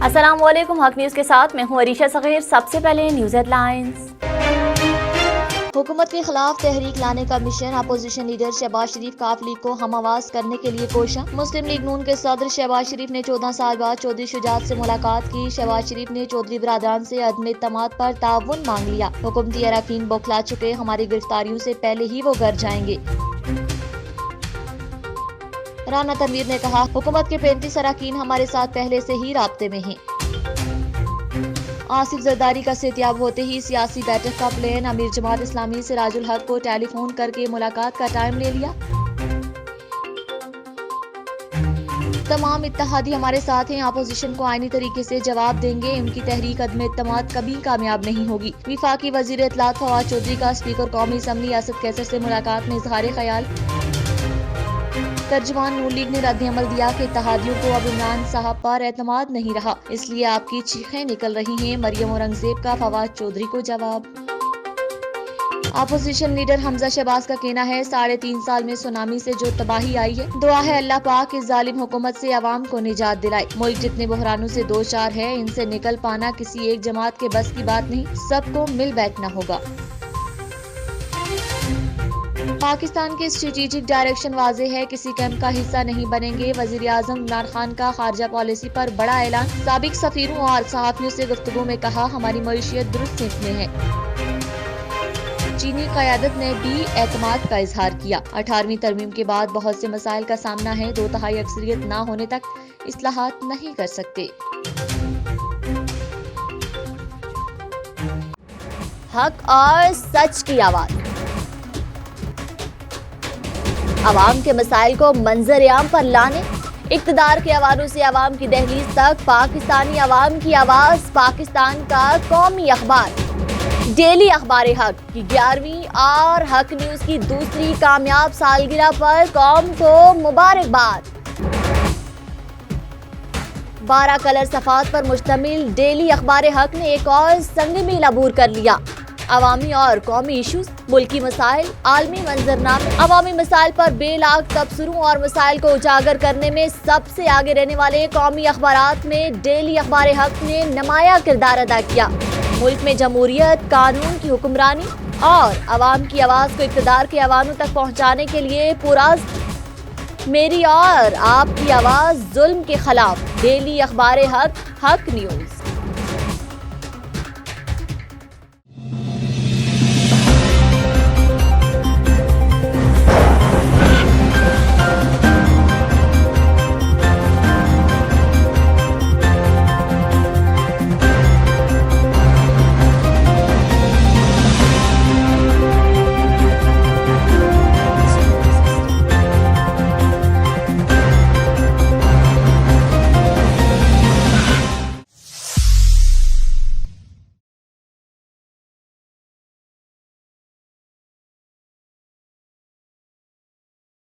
अस्सलाम वालेकुम। हक न्यूज़ के साथ मैं हूं अरीशा सगीर। सबसे पहले न्यूज़ हेडलाइंस। हुकूमत के खिलाफ तहरीक लाने का मिशन। अपोजिशन लीडर शहबाज शरीफ काफ लीग को हम आवाज करने के लिए कोशिश। मुस्लिम लीग नून के सदर शहबाज शरीफ ने 14 साल बाद चौधरी शुजात से मुलाकात की। शहबाज शरीफ ने चौधरी बिरादरान से अदम इत्तेमाद पर ताउन मांग लिया। हुकूमती अरकान बौखला चुके, हमारी गिरफ्तारियों से पहले ही वो घर जाएंगे। राना तनवीर ने कहा, हुकूमत के 35 अरकान हमारे साथ पहले से ही राब्ते में हैं। आसिफ जरदारी का सेहतियाब होते ही सियासी बैठक का प्लान। अमीर जमात इस्लामी सिराजुल हक को टेलीफोन करके मुलाकात का टाइम ले लिया। तमाम इत्तेहादी हमारे साथ हैं, अपोजिशन को आईनी तरीके से जवाब देंगे। उनकी तहरीक अदम इत्तेमाद कभी कामयाब नहीं होगी। विफाकी वजीर इत्तलात फवाद चौधरी का स्पीकर कौमी असम्बली असद कैसर से मुलाकात में इजहार ख्याल। तर्जुमान नून लीग ने रद्द-ए-अमल दिया कि इत्तेहादियों को अब इमरान साहब पर एतमाद नहीं रहा, इसलिए आपकी चीखें निकल रही हैं। मरियम औरंगजेब का फवाद चौधरी को जवाब। अपोजिशन लीडर हमजा शहबाज का कहना है, 3.5 साल में सुनामी से जो तबाही आई है, दुआ है अल्लाह पाक इस जालिम हुकूमत से अवाम को निजात दिलाए। मुल्क जितने बहरानों से दो चार है, इनसे निकल पाना किसी एक जमात के बस की बात नहीं, सबको मिल बैठना होगा। पाकिस्तान की स्ट्रेटेजिक डायरेक्शन वाज़ेह है, किसी कैंप का हिस्सा नहीं बनेंगे। वज़ीर आज़म इमरान खान का खारजा पॉलिसी पर बड़ा ऐलान। साबिक सफीरों और सहाफ़ियों से गुफ्तगू में कहा, हमारी मईशियत दुरुस्त सिंक में है। चीनी क़यादत ने भी एतमाद का इजहार किया। 18वीं तरमीम के बाद बहुत से मसाइल का सामना है, 2/3 अक्सरियत ना होने तक इस्लाहात नहीं कर सकते। हक और सच की आवाज़। अवाम के मसाइल को मंजर-ए-आम पर लाने, इक़्तिदार के अवानों से अवाम की दहलीज तक पाकिस्तानी अवाम की आवाज़। पाकिस्तान का कौमी अखबार डेली अखबार हक की 11वीं और हक न्यूज़ की दूसरी कामयाब सालगिरह पर कौम को मुबारकबाद। 12 कलर सफ़ात पर मुश्तमिल डेली अखबार हक ने एक और संग मील अबूर कर लिया। अवामी और कौमी इशूज, मुल्की मसाइल, आलमी मंजरनामे। अवामी मसाइल पर बेलाग तबसरों और मसाइल को उजागर करने में सबसे आगे रहने वाले कौमी अखबारात में डेली अखबार हक ने नुमाया किरदार अदा किया। मुल्क में जमहूरियत, कानून की हुक्मरानी और अवाम की आवाज़ को इक़्तिदार के अवानों तक पहुँचाने के लिए पुरअज़्म मेरी और आपकी आवाज़ जुल्म के खिलाफ। डेली अखबार हक, हक न्यूज़।